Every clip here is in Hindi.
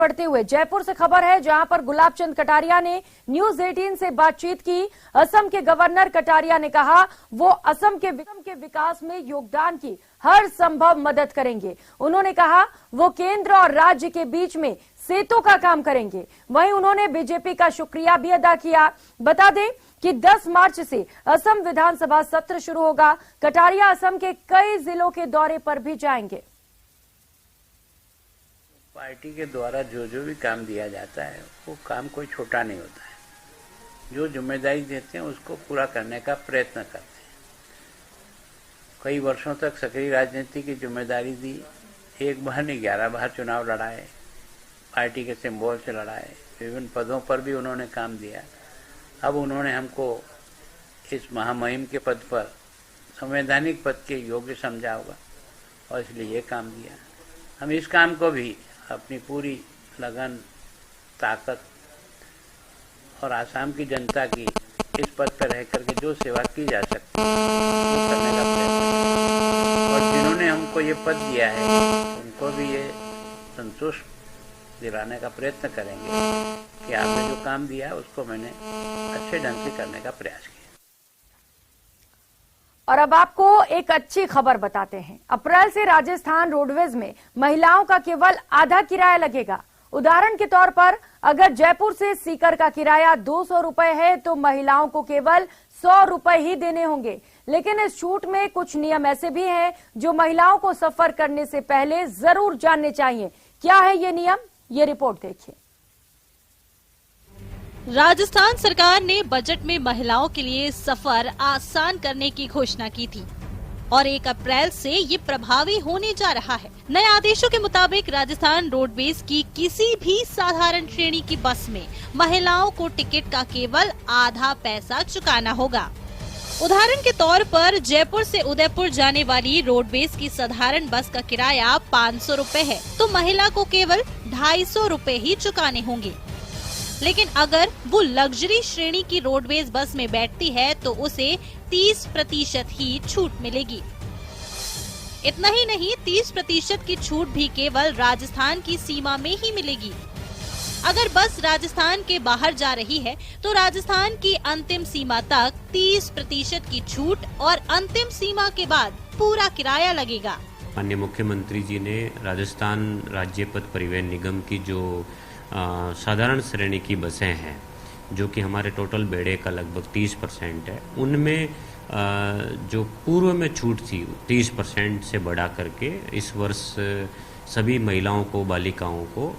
बढ़ते हुए जयपुर से खबर है, जहां पर गुलाब चंद कटारिया ने न्यूज 18 से बातचीत की। असम के गवर्नर कटारिया ने कहा वो असम के विकास में योगदान की हर संभव मदद करेंगे। उन्होंने कहा वो केंद्र और राज्य के बीच में सेतु का काम करेंगे। वहीं उन्होंने बीजेपी का शुक्रिया भी अदा किया। बता दें कि 10 मार्च से असम विधानसभा सत्र शुरू होगा। कटारिया असम के कई जिलों के दौरे पर भी जाएंगे। पार्टी के द्वारा जो भी काम दिया जाता है वो काम कोई छोटा नहीं होता है। जो जिम्मेदारी देते हैं उसको पूरा करने का प्रयत्न करते हैं। कई वर्षों तक सक्रिय राजनीति की जिम्मेदारी दी। एक बार नहीं 11 बार चुनाव लड़ाए, पार्टी के सिंबल से लड़ाए, विभिन्न पदों पर भी उन्होंने काम दिया। अब उन्होंने हमको इस महामहिम के पद पर संवैधानिक पद के योग्य समझा होगा और इसलिए ये काम दिया। हम इस काम को भी अपनी पूरी लगन, ताकत और आसाम की जनता की इस पद पर रह करके जो सेवा की जा सकती है वो करने का प्रयत्न, और जिन्होंने हमको ये पद दिया है उनको भी ये संतोष दिलाने का प्रयत्न करेंगे कि आपने जो काम दिया है उसको मैंने अच्छे ढंग से करने का प्रयास किया। और अब आपको एक अच्छी खबर बताते हैं। अप्रैल से राजस्थान रोडवेज में महिलाओं का केवल आधा किराया लगेगा। उदाहरण के तौर पर अगर जयपुर से सीकर का किराया 200 रुपए है तो महिलाओं को केवल 100 रुपए ही देने होंगे। लेकिन इस छूट में कुछ नियम ऐसे भी हैं जो महिलाओं को सफर करने से पहले जरूर जानने चाहिए। क्या है ये नियम, ये रिपोर्ट देखिए। राजस्थान सरकार ने बजट में महिलाओं के लिए सफर आसान करने की घोषणा की थी और 1 अप्रैल से ये प्रभावी होने जा रहा है। नए आदेशों के मुताबिक राजस्थान रोडवेज की किसी भी साधारण श्रेणी की बस में महिलाओं को टिकट का केवल आधा पैसा चुकाना होगा। उदाहरण के तौर पर जयपुर से उदयपुर जाने वाली रोडवेज की साधारण बस का किराया 500 रुपए है तो महिला को केवल 250 रुपए ही चुकाने होंगे। लेकिन अगर वो लग्जरी श्रेणी की रोडवेज बस में बैठती है तो उसे 30% ही छूट मिलेगी। इतना ही नहीं, 30% की छूट भी केवल राजस्थान की सीमा में ही मिलेगी। अगर बस राजस्थान के बाहर जा रही है तो राजस्थान की अंतिम सीमा तक 30% की छूट और अंतिम सीमा के बाद पूरा किराया लगेगा। माननीय मुख्यमंत्री जी ने राजस्थान राज्य पथ परिवहन निगम की जो साधारण श्रेणी की बसें हैं, जो कि हमारे टोटल बेड़े का लगभग 30% है, उनमें जो पूर्व में छूट थी 30% से बढ़ा करके इस वर्ष सभी महिलाओं को, बालिकाओं को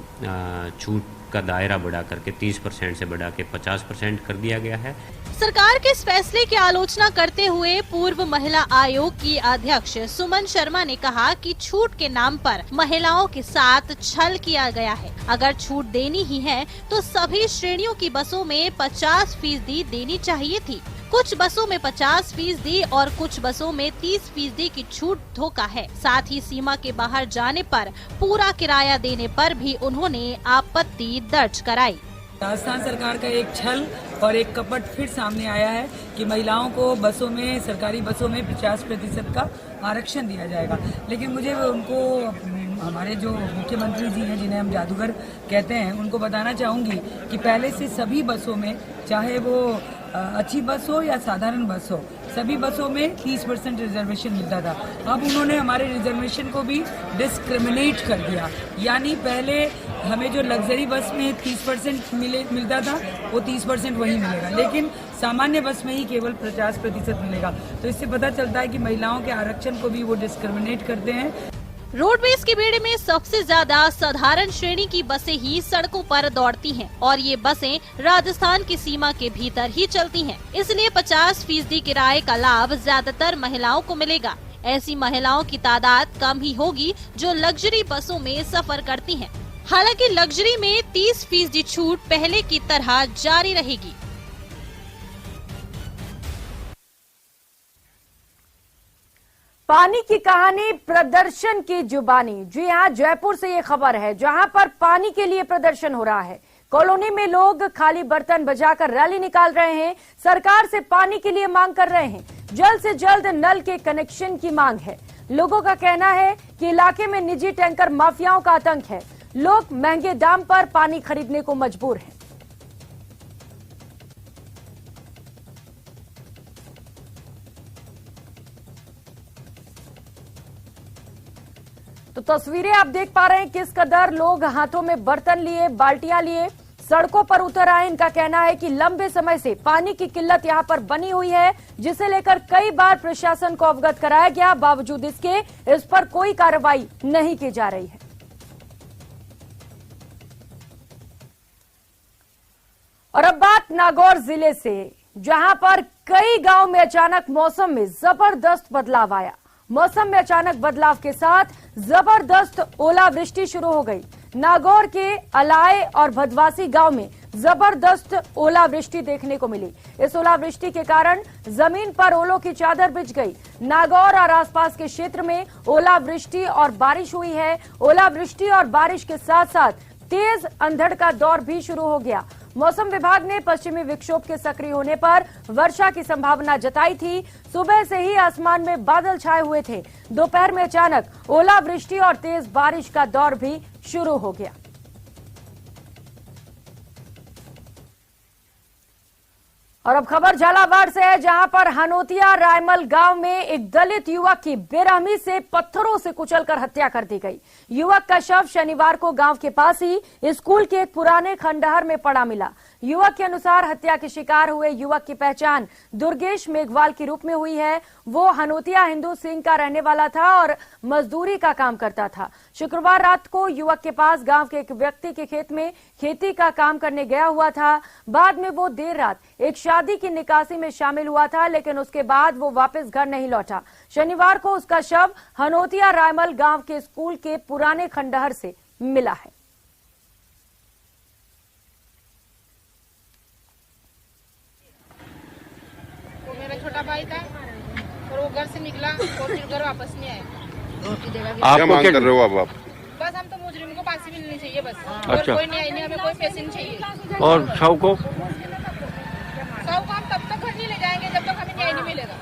छूट का दायरा बढ़ा करके 30% से बढ़ा के 50% कर दिया गया है। सरकार के इस फैसले की आलोचना करते हुए पूर्व महिला आयोग की अध्यक्ष सुमन शर्मा ने कहा कि छूट के नाम पर महिलाओं के साथ छल किया गया है। अगर छूट देनी ही है तो सभी श्रेणियों की बसों में 50% देनी चाहिए थी। कुछ बसों में 50% और कुछ बसों में 30% की छूट धोखा है। साथ ही सीमा के बाहर जाने पर पूरा किराया देने पर भी उन्होंने आपत्ति दर्ज कराई। राजस्थान सरकार का एक छल और एक कपट फिर सामने आया है कि महिलाओं को बसों में, सरकारी बसों में 50% का आरक्षण दिया जाएगा। लेकिन मुझे उनको, हमारे जो मुख्यमंत्री जी हैं जिन्हें हम जादूगर कहते हैं, उनको बताना चाहूँगी कि पहले से सभी बसों में, चाहे वो अच्छी बस हो या साधारण बस हो, सभी बसों में 30% रिजर्वेशन मिलता था। अब उन्होंने हमारे रिजर्वेशन को भी डिस्क्रिमिनेट कर दिया। यानी पहले हमें जो लग्जरी बस में 30% मिलता था वो 30% वही मिलेगा, लेकिन सामान्य बस में ही केवल 50% मिलेगा। तो इससे पता चलता है कि महिलाओं के आरक्षण को भी वो डिस्क्रिमिनेट करते हैं। रोडवेज के बेड़े में सबसे ज्यादा साधारण श्रेणी की बसें ही सड़कों पर दौड़ती हैं और ये बसें राजस्थान की सीमा के भीतर ही चलती हैं। इसलिए 50% किराए का लाभ ज्यादातर महिलाओं को मिलेगा। ऐसी महिलाओं की तादाद कम ही होगी जो लग्जरी बसों में सफर करती हैं। हालांकि लग्जरी में 30% छूट पहले की तरह जारी रहेगी। पानी की कहानी, प्रदर्शन की जुबानी। जी हाँ, जयपुर से ये खबर है, जहां पर पानी के लिए प्रदर्शन हो रहा है। कॉलोनी में लोग खाली बर्तन बजाकर रैली निकाल रहे हैं, सरकार से पानी के लिए मांग कर रहे हैं। जल्द से जल्द नल के कनेक्शन की मांग है। लोगों का कहना है कि इलाके में निजी टैंकर माफियाओं का आतंक है। लोग महंगे दाम पर पानी खरीदने को मजबूर हैं। तो तस्वीरें आप देख पा रहे हैं किस कदर लोग हाथों में बर्तन लिए, बाल्टियां लिए सड़कों पर उतर आए। इनका कहना है कि लंबे समय से पानी की किल्लत यहां पर बनी हुई है, जिसे लेकर कई बार प्रशासन को अवगत कराया गया, बावजूद इसके इस पर कोई कार्रवाई नहीं की जा रही है। और अब बात नागौर जिले से, जहां पर कई गांव में अचानक मौसम में जबरदस्त बदलाव आया। मौसम में अचानक बदलाव के साथ जबरदस्त ओलावृष्टि शुरू हो गई। नागौर के अलाय और भदवासी गांव में जबरदस्त ओलावृष्टि देखने को मिली। इस ओलावृष्टि के कारण जमीन पर ओलों की चादर बिछ गई। नागौर और आसपास के क्षेत्र में ओलावृष्टि और बारिश हुई है। ओलावृष्टि और बारिश के साथ साथ तेज अंधड़ का दौर भी शुरू हो गया। मौसम विभाग ने पश्चिमी विक्षोभ के सक्रिय होने पर वर्षा की संभावना जताई थी। सुबह से ही आसमान में बादल छाए हुए थे। दोपहर में अचानक ओलावृष्टि और तेज बारिश का दौर भी शुरू हो गया। और अब खबर झालावाड़ से है, जहां पर हनोतिया रायमल गांव में एक दलित युवक की बेरहमी से पत्थरों से कुचलकर हत्या कर दी गई। युवक का शव शनिवार को गांव के पास ही स्कूल के एक पुराने खंडहर में पड़ा मिला। युवक के अनुसार हत्या के शिकार हुए युवक की पहचान दुर्गेश मेघवाल के रूप में हुई है। वो हनोतिया हिंदू सिंह का रहने वाला था और मजदूरी का काम करता था। शुक्रवार रात को युवक के पास गांव के एक व्यक्ति के खेत में खेती का काम करने गया हुआ था। बाद में वो देर रात एक शादी की निकासी में शामिल हुआ था, लेकिन उसके बाद वो वापस घर नहीं लौटा। शनिवार को उसका शव हनोतिया रायमल गांव के स्कूल के पुराने खंडहर से मिला है। मेरा छोटा भाई था और वो घर से निकला और फिर घर वापस नहीं आया। आप क्या मांग कर रहे हो आप? बस हम तो मुजरिम को फांसी मिलनी चाहिए बस। अच्छा। और कोई न्याय नहीं, हमें कोई पैसे नहीं चाहिए। और शव को हम तब तक घर नहीं ले जाएंगे जब तक हमें न्याय नहीं मिलेगा।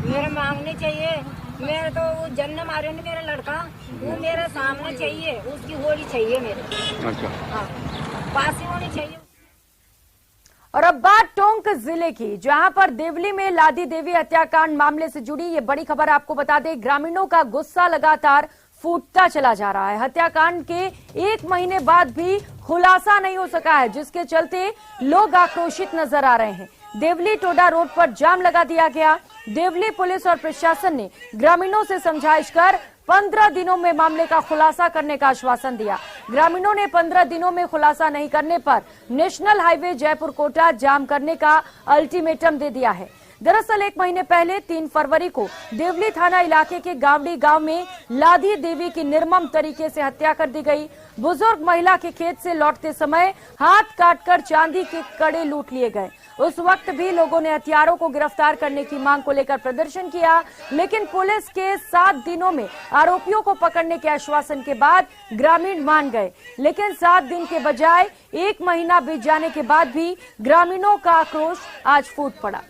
मेरा मांगने चाहिए। मेरे तो वो जन्म आ रहे मेरा लड़का, वो मेरे सामने चाहिए, उसकी गोली चाहिए मेरे। अच्छा। हाँ, फांसी होनी चाहिए। और अब बात टोंक जिले की, जहां पर देवली में लादी देवी हत्याकांड मामले से जुड़ी ये बड़ी खबर आपको बता दें। ग्रामीणों का गुस्सा लगातार फूटता चला जा रहा है। हत्याकांड के 1 महीने बाद भी खुलासा नहीं हो सका है, जिसके चलते लोग आक्रोशित नजर आ रहे हैं। देवली टोडा रोड पर जाम लगा दिया गया। देवली पुलिस और प्रशासन ने ग्रामीणों से समझाइश कर 15 दिनों में मामले का खुलासा करने का आश्वासन दिया। ग्रामीणों ने 15 दिनों में खुलासा नहीं करने पर नेशनल हाईवे जयपुर कोटा जाम करने का अल्टीमेटम दे दिया है। दरअसल 1 महीने पहले 3 फरवरी को देवली थाना इलाके के गावड़ी गांव में लादी देवी की निर्मम तरीके से हत्या कर दी गई। बुजुर्ग महिला के खेत से लौटते समय हाथ काटकर चांदी के कड़े लूट लिए गए। उस वक्त भी लोगों ने हथियारों को गिरफ्तार करने की मांग को लेकर प्रदर्शन किया, लेकिन पुलिस के 7 दिनों में आरोपियों को पकड़ने के आश्वासन के बाद ग्रामीण मान गए। लेकिन 7 दिन के बजाय 1 महीना बीत जाने के बाद भी ग्रामीणों का आक्रोश आज फूट पड़ा।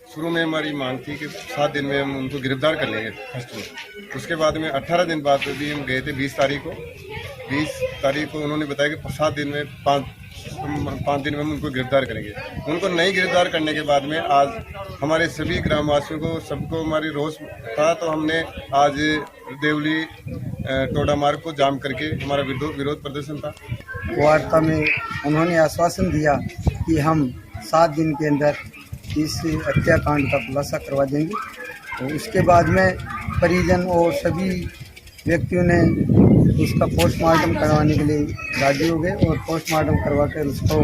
शुरू में हमारी मांग थी कि 7 दिन में हम उनको गिरफ्तार कर लेंगे फर्स्ट में। उसके बाद में 18 दिन बाद भी हम गए थे 20 तारीख को। 20 तारीख को उन्होंने बताया कि 7 दिन में 5 दिन में हम उनको गिरफ्तार करेंगे। उनको नहीं गिरफ्तार करने के बाद में आज हमारे सभी ग्रामवासियों को सबको हमारी रोष था, तो हमने आज देवली टोडा मार्ग को जाम करके हमारा विरोध प्रदर्शन था। वार्ता में उन्होंने आश्वासन दिया कि हम 7 दिन के अंदर इस हत्याकांड का खुलासा करवा देंगे। तो उसके बाद में परिजन और सभी व्यक्तियों ने उसका पोस्टमार्टम करवाने के लिए राजी हो गए और पोस्टमार्टम करवा कर उसको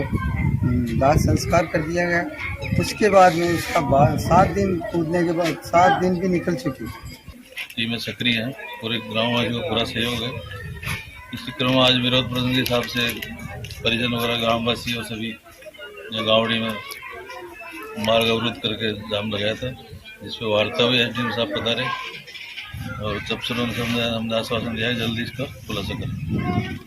दाह संस्कार कर दिया गया। उसके बाद में उसका 7 दिन कूदने के बाद 7 दिन भी निकल चुके। टीमें सक्रिय हैं, पूरे ग्रामवासियों का पूरा सहयोग है। इसी क्रम में आज विरोध प्रदर्शन के हिसाब से परिजन वगैरह ग्रामवासी और सभी गावड़ी में मार्ग अवरुद्ध करके जाम लगाया था, जिसपे वार्ता हुई। एसडीएम साहब पधारे और जब से हमने आश्वासन दिया है जल्दी इसका खुलासा करें।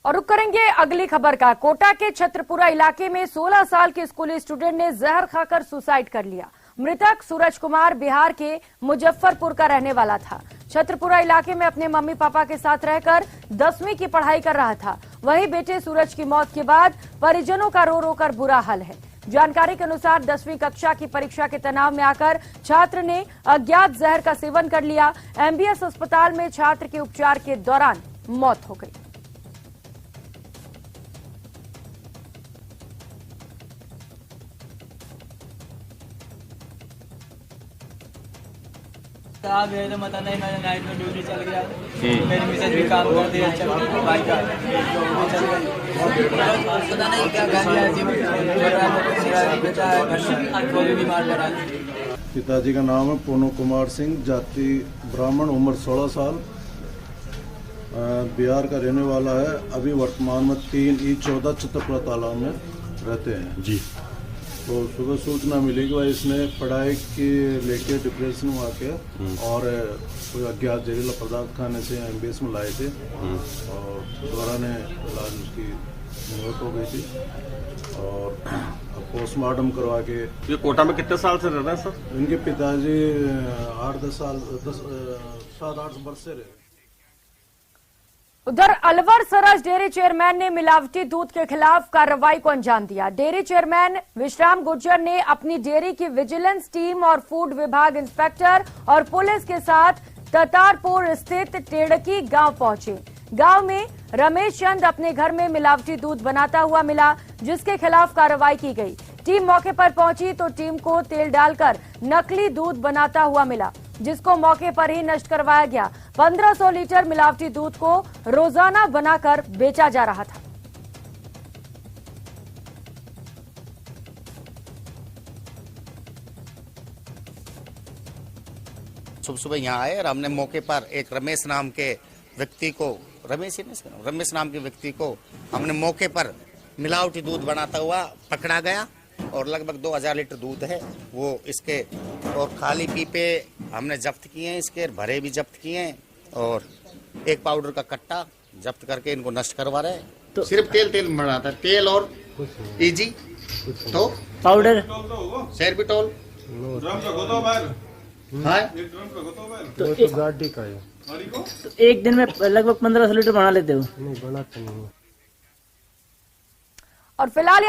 और रुक करेंगे अगली खबर का। कोटा के छत्रपुरा इलाके में 16 साल के स्कूली स्टूडेंट ने जहर खाकर सुसाइड कर लिया। मृतक सूरज कुमार बिहार के मुजफ्फरपुर का रहने वाला था। छत्रपुरा इलाके में अपने मम्मी पापा के साथ रहकर 10वीं की पढ़ाई कर रहा था। वहीं बेटे सूरज की मौत के बाद परिजनों का रो रो कर बुरा हाल है। जानकारी के अनुसार 10वीं कक्षा की परीक्षा के तनाव में आकर छात्र ने अज्ञात जहर का सेवन कर लिया। एमबीएस अस्पताल में छात्र के उपचार के दौरान मौत हो गई। साहब ये तो पता नहीं, मैंने नाइट में ड्यूटी चल गया, मेरी मिसेज भी काम करती है, चल भाई का चल गई, पता नहीं क्या कर लिया जी, बेटा है घर में बीमार पड़ा। पिताजी का नाम है पूनू कुमार सिंह, जाति ब्राह्मण, उम्र 16 साल, बिहार का रहने वाला है। अभी वर्तमान में 3E14 छत्रपुरा तालाब में रहते हैं जी। तो सुबह सूचना मिली कि भाई इसने पढ़ाई के लेके डिप्रेशन में आके और कोई अज्ञात जहरीला पदार्थ खाने से एमबीएस में लाए थे और दौरान इलाज उसकी मौत हो गई थी। और पोस्टमार्टम करवा के। ये कोटा में कितने साल से रह रहे हैं सर? इनके पिताजी 8-10 साल 7-8 वर्ष से रहे। उधर अलवर सरस डेयरी चेयरमैन ने मिलावटी दूध के खिलाफ कार्रवाई को अंजाम दिया। डेयरी चेयरमैन विश्राम गुर्जर ने अपनी डेयरी की विजिलेंस टीम और फूड विभाग इंस्पेक्टर और पुलिस के साथ ततारपुर स्थित टेड़की गांव पहुंचे। गांव में रमेश चंद अपने घर में मिलावटी दूध बनाता हुआ मिला, जिसके खिलाफ कार्रवाई की गई। टीम मौके पर पहुंची तो टीम को तेल डालकर नकली दूध बनाता हुआ मिला, जिसको मौके पर ही नष्ट करवाया गया। 1500 लीटर मिलावटी दूध को रोजाना बनाकर बेचा जा रहा था। सुबह सुबह यहाँ आए और हमने मौके पर एक रमेश नाम के व्यक्ति को, रमेश नाम के व्यक्ति को हमने मौके पर मिलावटी दूध बनाता हुआ पकड़ा गया और लगभग 2000 लीटर दूध है वो इसके, और खाली पीपे हमने जब्त किए हैं, इसके भरे भी जब्त किए हैं और एक पाउडर का कट्टा जब्त करके इनको नष्ट करवा रहे हैं। तो सिर्फ तेल बनाता है, तेल और इजी तो पाउडर सेर्बिटोल तो एक दिन में लगभग 1500 लीटर बना लेते हो? और फिलहाल